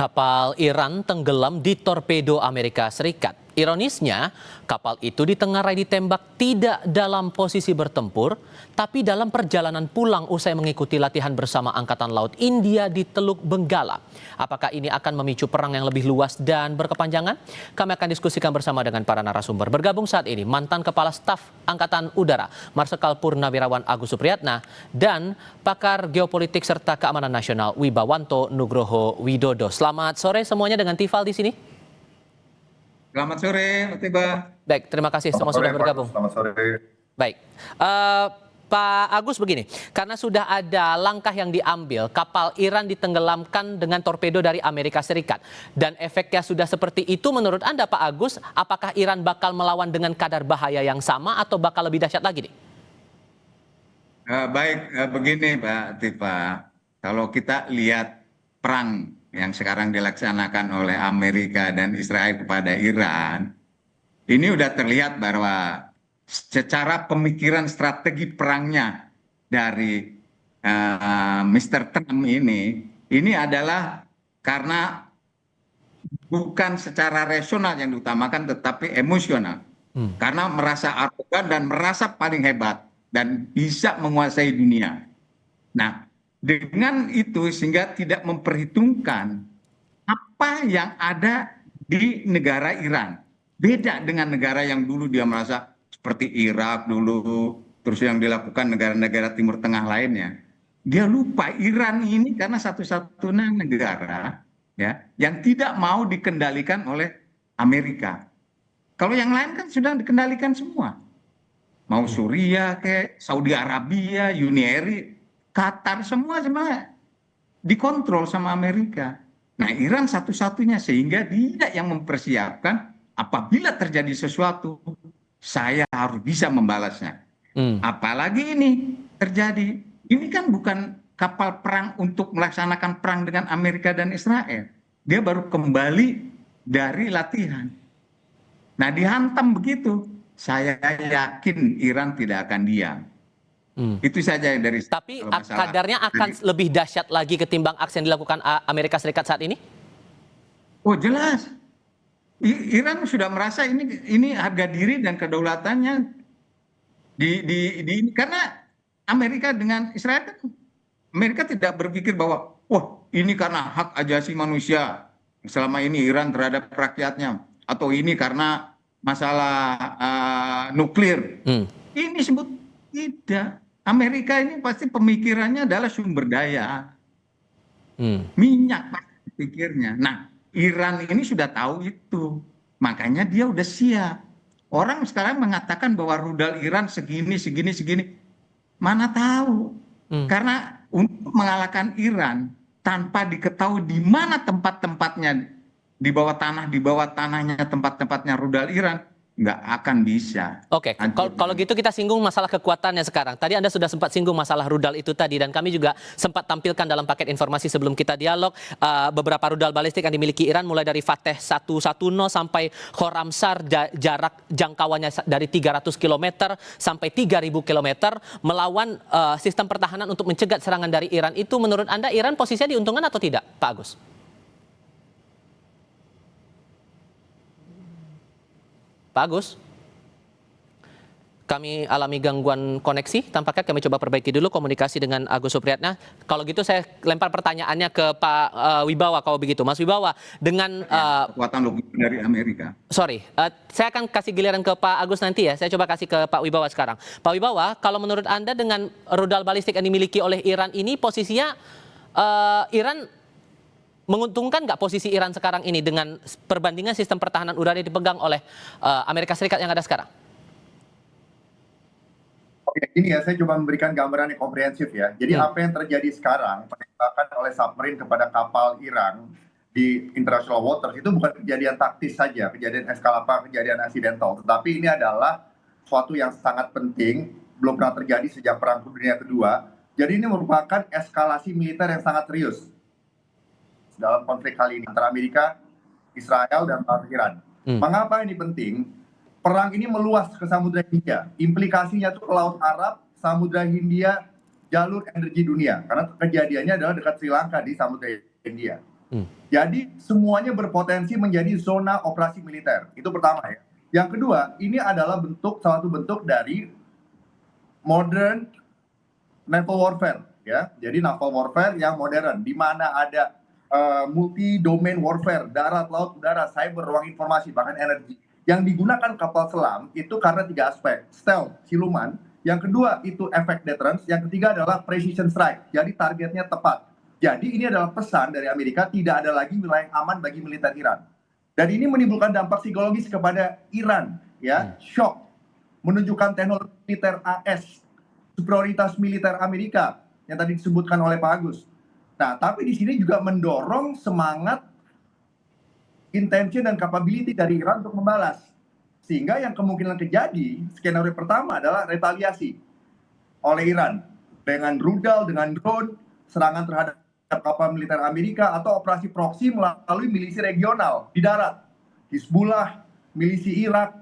Kapal Iran tenggelam di torpedo Amerika Serikat. Ironisnya, kapal itu ditengarai ditembak tidak dalam posisi bertempur, tapi dalam perjalanan pulang usai mengikuti latihan bersama Angkatan Laut India di Teluk Benggala. Apakah ini akan memicu perang yang lebih luas dan berkepanjangan? Kami akan diskusikan bersama dengan para narasumber. Bergabung saat ini mantan Kepala Staf Angkatan Udara, Marsikal Purnawirawan Agus Supriyatna, dan pakar geopolitik serta keamanan nasional Wibawanto Nugroho Widodo. Selamat sore semuanya dengan Tifal di sini. Selamat sore, Mas Tiba. Baik, terima kasih semua sudah bergabung. Selamat sore. Baik, Pak Agus begini, karena sudah ada langkah yang diambil, kapal Iran ditenggelamkan dengan torpedo dari Amerika Serikat. Dan efeknya sudah seperti itu menurut Anda Pak Agus, apakah Iran bakal melawan dengan kadar bahaya yang sama atau bakal lebih dahsyat lagi nih? Begini Pak Tiba, kalau kita lihat perang yang sekarang dilaksanakan oleh Amerika dan Israel kepada Iran, ini udah terlihat bahwa secara pemikiran strategi perangnya dari Mr. Trump ini adalah karena bukan secara rasional yang diutamakan, tetapi emosional. Karena merasa arogan dan merasa paling hebat dan bisa menguasai dunia. Nah, dengan itu sehingga tidak memperhitungkan apa yang ada di negara Iran. Beda dengan negara yang dulu dia merasa seperti Irak dulu, terus yang dilakukan negara-negara Timur Tengah lainnya. Dia lupa Iran ini karena satu-satunya negara ya yang tidak mau dikendalikan oleh Amerika. Kalau yang lain kan sudah dikendalikan semua. Mau Suriah ke Saudi Arabia, Uni Emirat, Qatar, semua dikontrol sama Amerika. Nah, Iran satu-satunya sehingga dia yang mempersiapkan apabila terjadi sesuatu, saya harus bisa membalasnya. Apalagi ini terjadi, ini kan bukan kapal perang untuk melaksanakan perang dengan Amerika dan Israel. Dia baru kembali dari latihan. Nah, dihantam begitu, saya yakin Iran tidak akan diam. Itu saja yang dari. Tapi kadarnya akan lebih dahsyat lagi ketimbang aksi yang dilakukan Amerika Serikat saat ini? Oh jelas, Iran sudah merasa ini harga diri dan kedaulatannya karena Amerika dengan Israel kan, Amerika tidak berpikir bahwa ini karena hak asasi manusia selama ini Iran terhadap rakyatnya, atau ini karena masalah nuklir. Ini sebut tidak. Amerika ini pasti pemikirannya adalah sumber daya, minyak pasti pikirnya. Nah, Iran ini sudah tahu itu, makanya dia udah siap. Orang sekarang mengatakan bahwa rudal Iran segini, mana tahu? Karena untuk mengalahkan Iran tanpa diketahui di mana tempat-tempatnya di bawah tanahnya tempat-tempatnya rudal Iran, nggak akan bisa. Oke, kalau gitu kita singgung masalah kekuatannya sekarang. Tadi Anda sudah sempat singgung masalah rudal itu tadi, dan kami juga sempat tampilkan dalam paket informasi sebelum kita dialog beberapa rudal balistik yang dimiliki Iran, mulai dari Fateh 110 sampai Khorramshahr, jarak jangkauannya dari 300 km sampai 3000 km, melawan sistem pertahanan untuk mencegat serangan dari Iran. Itu menurut Anda Iran posisinya diuntungkan atau tidak, Pak Agus? Pak Agus, kami alami gangguan koneksi, tampaknya kami coba perbaiki dulu komunikasi dengan Agus Supriyatna. Kalau gitu saya lempar pertanyaannya ke Pak Wibawa kalau begitu. Mas Wibawa, dengan kekuatan logis dari Amerika. Saya akan kasih giliran ke Pak Agus nanti ya. Saya coba kasih ke Pak Wibawa sekarang. Pak Wibawa, kalau menurut Anda dengan rudal balistik yang dimiliki oleh Iran ini, posisinya Iran menguntungkan nggak posisi Iran sekarang ini dengan perbandingan sistem pertahanan udara yang dipegang oleh Amerika Serikat yang ada sekarang? Oke, ini ya saya coba memberikan gambaran yang komprehensif ya. Jadi apa yang terjadi sekarang, penembakan oleh submarine kepada kapal Iran di international waters itu bukan kejadian taktis saja, kejadian kejadian accidental, tetapi ini adalah suatu yang sangat penting, belum pernah terjadi sejak Perang Dunia Kedua. Jadi ini merupakan eskalasi militer yang sangat serius dalam konflik kali ini antara Amerika, Israel, dan Iran. Mengapa ini penting? Perang ini meluas ke Samudra Hindia. Implikasinya itu ke Laut Arab, Samudra Hindia, jalur energi dunia. Karena kejadiannya adalah dekat Sri Lanka di Samudra Hindia. Jadi semuanya berpotensi menjadi zona operasi militer. Itu pertama ya. Yang kedua, ini adalah salah satu bentuk dari modern naval warfare ya. Jadi naval warfare yang modern di mana ada multi domain warfare, darat, laut, udara, cyber, ruang informasi, bahkan energi. Yang digunakan kapal selam itu karena 3 aspek. Stealth, siluman. Yang kedua itu efek deterrence. Yang ketiga adalah precision strike. Jadi targetnya tepat. Jadi ini adalah pesan dari Amerika, tidak ada lagi wilayah aman bagi militer Iran. Dan ini menimbulkan dampak psikologis kepada Iran, ya, shock, menunjukkan teknologi militer AS, superioritas militer Amerika yang tadi disebutkan oleh Pak Agus. Nah, tapi di sini juga mendorong semangat, intention dan capability dari Iran untuk membalas. Sehingga yang kemungkinan terjadi, skenario pertama adalah retaliasi oleh Iran dengan rudal, dengan drone, serangan terhadap kapal militer Amerika atau operasi proksi melalui milisi regional di darat, Hizbullah, milisi Irak,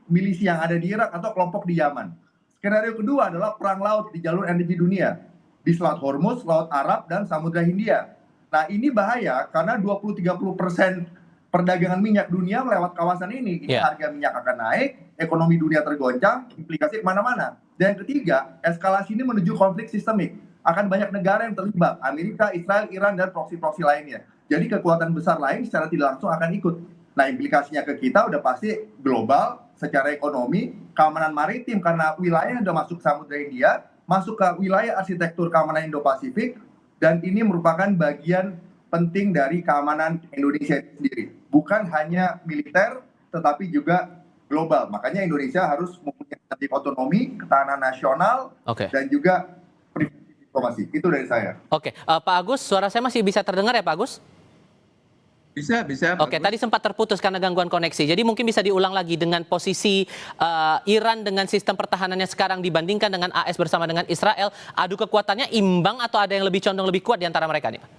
milisi yang ada di Irak atau kelompok di Yaman. Skenario kedua adalah perang laut di jalur energi dunia di Selat Hormuz, Laut Arab dan Samudra Hindia. Nah, ini bahaya karena 20-30% perdagangan minyak dunia melewat kawasan ini. Ini harga minyak akan naik, ekonomi dunia tergoncang, implikasi kemana-mana. Dan yang ketiga, eskalasi ini menuju konflik sistemik. Akan banyak negara yang terlibat, Amerika, Israel, Iran, dan proksi-proksi lainnya. Jadi kekuatan besar lain secara tidak langsung akan ikut. Nah, implikasinya ke kita udah pasti global, secara ekonomi, keamanan maritim karena wilayah yang sudah masuk Samudra Hindia, masuk ke wilayah arsitektur keamanan Indo-Pasifik, dan ini merupakan bagian penting dari keamanan Indonesia sendiri. Bukan hanya militer, tetapi juga global. Makanya Indonesia harus mempunyai otonomi, ketahanan nasional, dan juga diplomasi. Itu dari saya. Oke, Pak Agus, suara saya masih bisa terdengar ya Pak Agus? Bisa. Oke, tadi sempat terputus karena gangguan koneksi. Jadi mungkin bisa diulang lagi dengan posisi Iran dengan sistem pertahanannya sekarang dibandingkan dengan AS bersama dengan Israel. Adu kekuatannya imbang atau ada yang lebih condong lebih kuat di antara mereka nih Pak?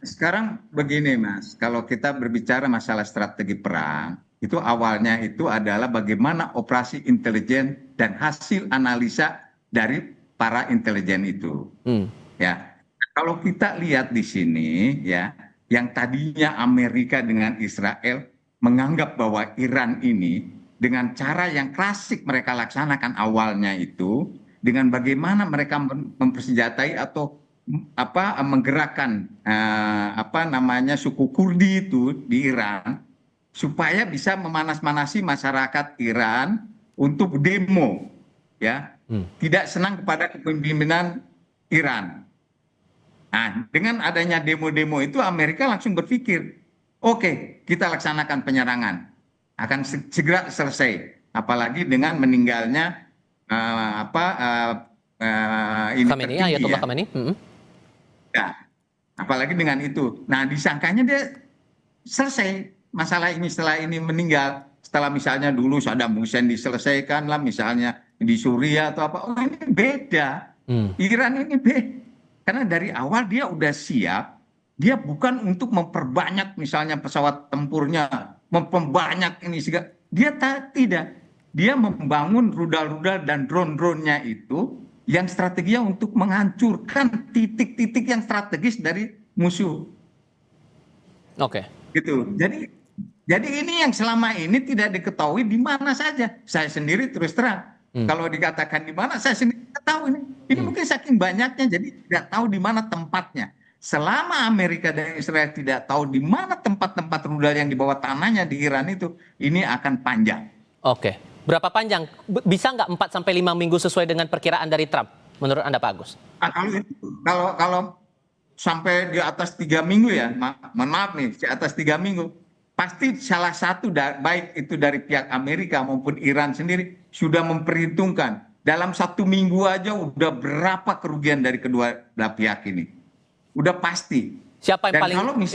Sekarang begini Mas, kalau kita berbicara masalah strategi perang, itu awalnya itu adalah bagaimana operasi intelijen dan hasil analisa dari para intelijen itu. Ya, kalau kita lihat di sini ya, yang tadinya Amerika dengan Israel menganggap bahwa Iran ini dengan cara yang klasik mereka laksanakan awalnya itu, dengan bagaimana mereka mempersenjatai atau menggerakkan suku Kurdi itu di Iran supaya bisa memanas-manasi masyarakat Iran untuk demo, ya, tidak senang kepada kepemimpinan Iran. Nah, dengan adanya demo-demo itu Amerika langsung berpikir, oke, kita laksanakan penyerangan, akan segera selesai. Apalagi dengan meninggalnya ini Khamenei, Ayatollah Khamenei. Ya, apalagi dengan itu. Nah, disangkanya dia selesai masalah ini setelah ini meninggal. Setelah misalnya dulu Saddam Hussein diselesaikan lah, misalnya di Suriah atau apa. Oh, ini beda. Iran ini beda. Karena dari awal dia udah siap, dia bukan untuk memperbanyak misalnya pesawat tempurnya, memperbanyak ini juga. Dia tidak. Dia membangun rudal-rudal dan drone-drone-nya itu yang strateginya untuk menghancurkan titik-titik yang strategis dari musuh. Oke. Gitu. Jadi ini yang selama ini tidak diketahui di mana saja. Saya sendiri terus terang. Kalau dikatakan di mana, saya sendiri tidak tahu ini. Ini mungkin saking banyaknya, jadi tidak tahu di mana tempatnya. Selama Amerika dan Israel tidak tahu di mana tempat-tempat rudal yang di bawah tanahnya di Iran itu, ini akan panjang. Oke. Berapa panjang? Bisa nggak 4-5 minggu sesuai dengan perkiraan dari Trump, menurut Anda Pak Agus? Kalau sampai di atas 3 minggu ya, mohon maaf nih, di atas 3 minggu, pasti salah satu baik itu dari pihak Amerika maupun Iran sendiri sudah memperhitungkan dalam 1 minggu aja udah berapa kerugian dari kedua belah pihak ini, udah pasti. Siapa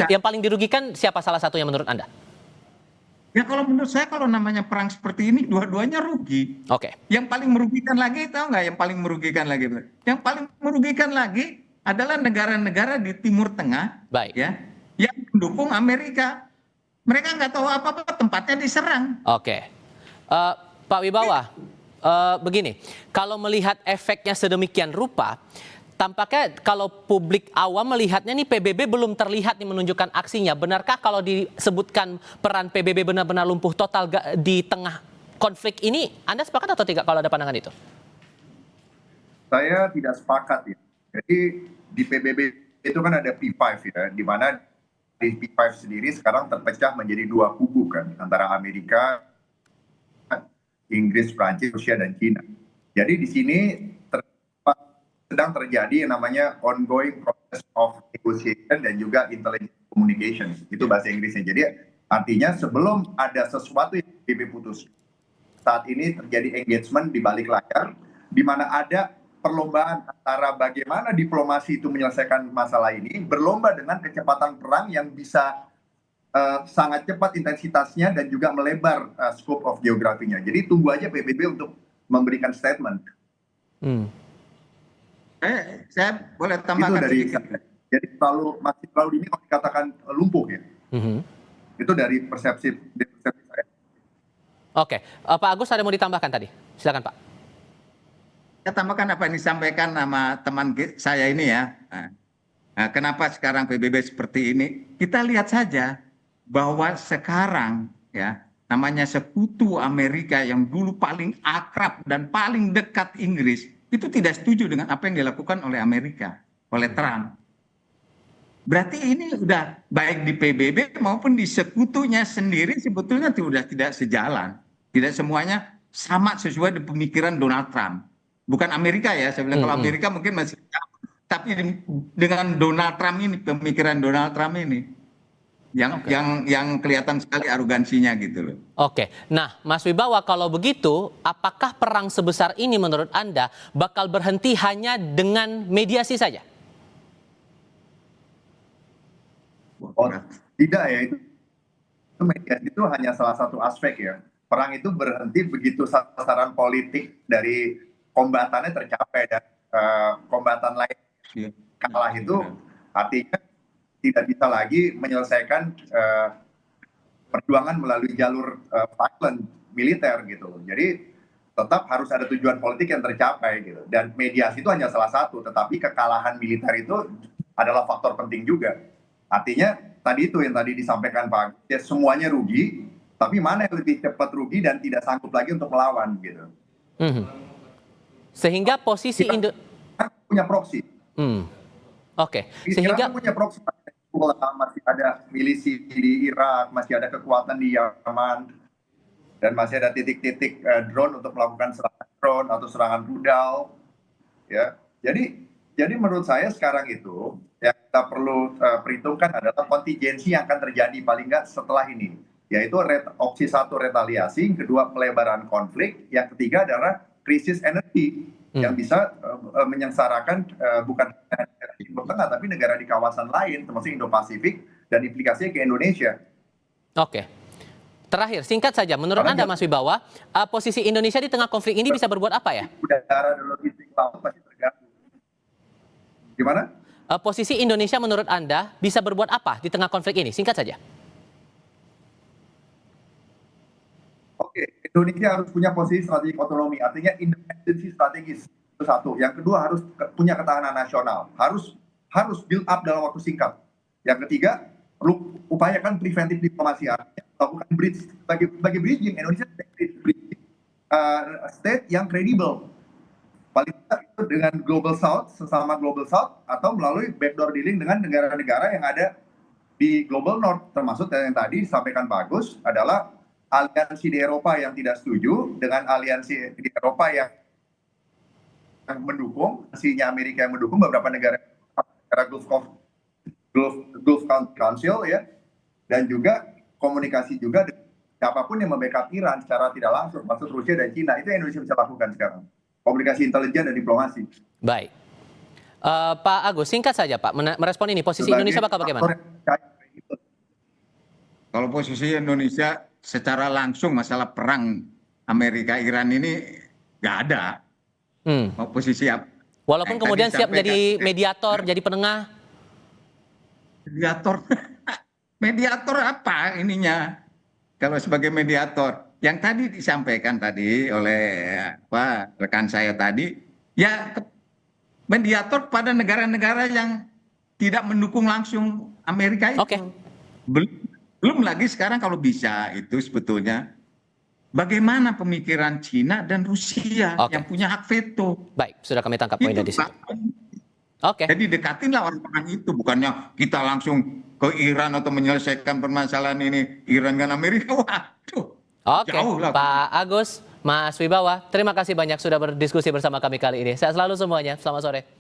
yang paling dirugikan? Siapa salah satunya menurut Anda? Ya kalau menurut saya kalau namanya perang seperti ini dua-duanya rugi. Oke. Yang paling merugikan lagi tahu nggak? Yang paling merugikan lagi? Yang paling merugikan lagi adalah negara-negara di Timur Tengah, ya, yang mendukung Amerika. Mereka nggak tahu apa-apa, tempatnya diserang. Oke. Pak Wibawa, begini, kalau melihat efeknya sedemikian rupa, tampaknya kalau publik awam melihatnya nih PBB belum terlihat nih menunjukkan aksinya. Benarkah kalau disebutkan peran PBB benar-benar lumpuh total di tengah konflik ini? Anda sepakat atau tidak kalau ada pandangan itu? Saya tidak sepakat ya. Jadi di PBB itu kan ada P5 ya, di mana di P5 sendiri sekarang terpecah menjadi dua kubu kan, antara Amerika, Inggris, Prancis, Rusia, dan Cina. Jadi di sini sedang terjadi yang namanya ongoing process of negotiation dan juga intelligence communication. Itu bahasa Inggrisnya. Jadi artinya sebelum ada sesuatu yang PBB putus, saat ini terjadi engagement di balik layar, di mana ada perlombaan antara bagaimana diplomasi itu menyelesaikan masalah ini, berlomba dengan kecepatan perang yang bisa sangat cepat intensitasnya dan juga melebar scope of geografinya. Jadi tunggu aja PBB untuk memberikan statement. Saya boleh Itu tambahkan dari sedikit. jadi masih terlalu dini kalau dikatakan lumpuh ya. Itu dari persepsi saya. Oke, Pak Agus ada mau ditambahkan tadi? Silakan Pak. Saya tambahkan apa yang disampaikan sama teman saya ini ya. Kenapa sekarang PBB seperti ini? Kita lihat saja bahwa sekarang ya namanya sekutu Amerika yang dulu paling akrab dan paling dekat Inggris itu tidak setuju dengan apa yang dilakukan oleh Amerika, oleh Trump. Berarti ini udah baik di PBB maupun di sekutunya sendiri sebetulnya sudah tidak sejalan. Tidak semuanya sama sesuai dengan pemikiran Donald Trump. Bukan Amerika ya, saya bilang kalau Amerika mungkin masih, tapi dengan Donald Trump ini, pemikiran Donald Trump ini yang kelihatan sekali arogansinya gitu loh. Oke, nah Mas Wibawa kalau begitu, apakah perang sebesar ini menurut Anda bakal berhenti hanya dengan mediasi saja? Oh, tidak ya, itu mediasi itu hanya salah satu aspek ya. Perang itu berhenti begitu sasaran politik dari kombatannya tercapai dan kombatan lain kalah itu artinya tidak bisa lagi menyelesaikan perjuangan melalui jalur violent militer gitu. Jadi tetap harus ada tujuan politik yang tercapai gitu. Dan mediasi itu hanya salah satu, tetapi kekalahan militer itu adalah faktor penting juga. Artinya tadi itu yang tadi disampaikan Pak, ya semuanya rugi, tapi mana yang lebih cepat rugi dan tidak sanggup lagi untuk melawan gitu. Sehingga posisi punya proksi. Oke. Sehingga punya proksi. Masih ada milisi di Irak, masih ada kekuatan di Yaman, dan masih ada titik-titik drone untuk melakukan serangan drone atau serangan rudal. Ya, jadi menurut saya sekarang itu yang kita perlu perhitungkan adalah kontingensi yang akan terjadi paling nggak setelah ini, yaitu opsi satu retaliasi, yang kedua pelebaran konflik, yang ketiga adalah krisis energi yang bisa menyengsarakan bukan negara di Timur Tengah tapi negara di kawasan lain termasuk Indo-Pasifik dan implikasinya ke Indonesia. Oke. Terakhir, singkat saja, menurut Anda Mas Wibawa, posisi Indonesia di tengah konflik ini bisa berbuat apa ya? Udara dan logistik laut masih terganggu. Gimana? Posisi Indonesia menurut Anda bisa berbuat apa di tengah konflik ini? Singkat saja. Oke, Indonesia harus punya posisi strategik otonomi, artinya independensi strategis itu satu. Yang kedua harus punya ketahanan nasional, harus build up dalam waktu singkat. Yang ketiga perlu upayakan preventif diplomasi, artinya melakukan bridge bagi bridging. Indonesia state yang kredibel, paling tidak itu dengan Global South, sesama Global South, atau melalui backdoor dealing dengan negara-negara yang ada di Global North, termasuk yang tadi disampaikan Pak Agus adalah aliansi di Eropa yang tidak setuju dengan aliansi di Eropa yang mendukung, aliansinya Amerika yang mendukung beberapa negara Gulf Council ya, dan juga komunikasi juga dengan siapapun yang membackup Iran secara tidak langsung, maksud Rusia dan Cina. Itu yang Indonesia bisa lakukan sekarang, komunikasi intelijen dan diplomasi. Baik, Pak Agus, singkat saja Pak, merespon ini posisi Indonesia bakal bagaimana? Kalau posisi Indonesia secara langsung masalah perang Amerika-Iran ini nggak ada. Posisi apa? Walaupun kemudian siap jadi mediator, jadi penengah. Mediator apa ininya? Kalau sebagai mediator, yang tadi disampaikan tadi oleh rekan saya tadi, ya mediator pada negara-negara yang tidak mendukung langsung Amerika itu. Oke. Belum lagi sekarang kalau bisa itu sebetulnya bagaimana pemikiran Cina dan Rusia Oke. yang punya hak veto. Baik, sudah kami tangkap poinnya di situ. Oke. Jadi dekatinlah orang-orang itu, bukannya kita langsung ke Iran atau menyelesaikan permasalahan ini Iran dan Amerika. Waduh, Oke, jauh lah. Pak Agus, Mas Wibawa, terima kasih banyak sudah berdiskusi bersama kami kali ini. Sehat selalu semuanya. Selamat sore.